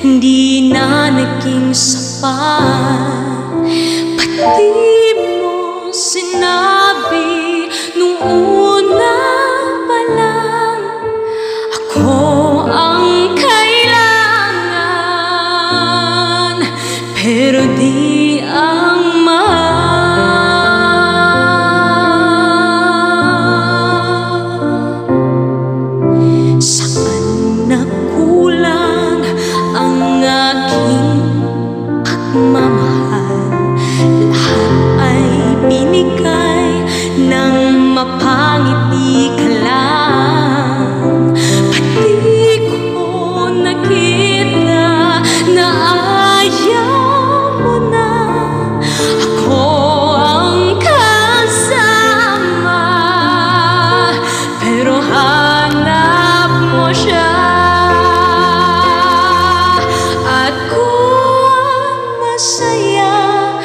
di na naging sapat. Pati mo sinabi nung una pa lang, ako ang kailangan, pero di ang saan nakulang ang aking pagmamahal? Lahat ay binigay ng mapangiti ka lang. Pati ko nakita na ayaw mo na ako ang kasama, pero hanap mo siya. At kung masaya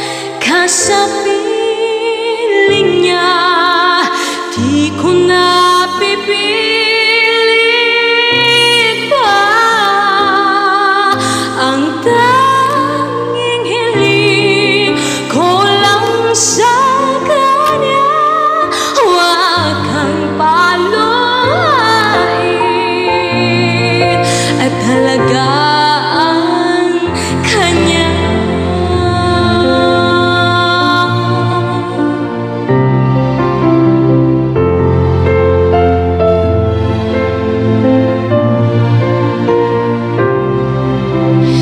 ka sa piling niya, di ko na pipilit pa. Ang tanging hiling ko lang sa kanya, huwag kang paluin at halagaan kanya.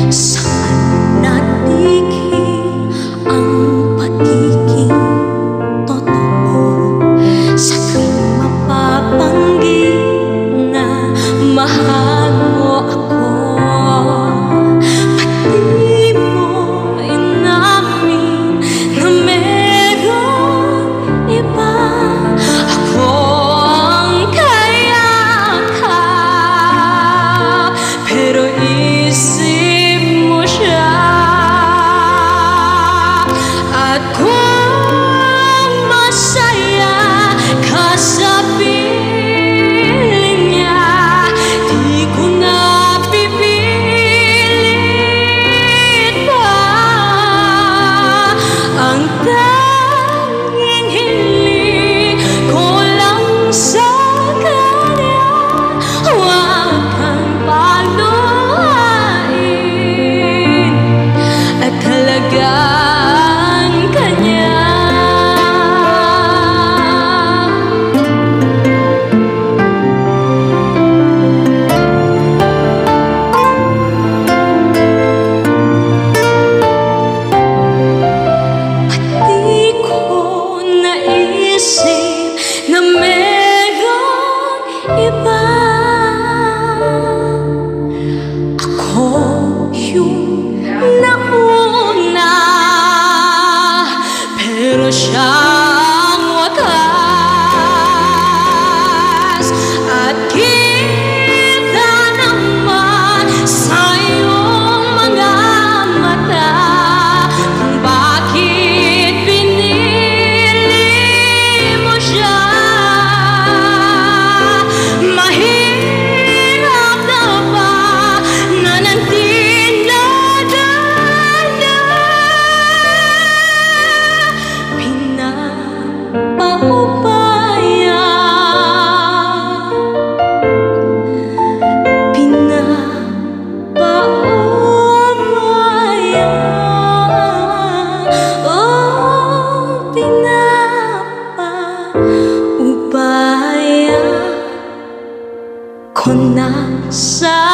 Saan natigil ang pagiging totoo? Sa tuwing mapapanggap na mahal mo ako, pati mo inamin na merong iba. Ako ang kayakap, pero isip mo siya. At kung masaya ka sa piling niya, di ko na pipilit pa. Ang tanging hiling ko lang sa kanya, huwag kang paluin at halagaan kanya. Pati ko naisip na merong iba. Ako yung nauna, pero siya ang wakas. At kita naman sa iyong mga mata kung bakit pinili mo siya. Mahirap na ba na nagtinadana? Pinapaubaya, pinapaubaya, oh, pinapaubaya ko na sa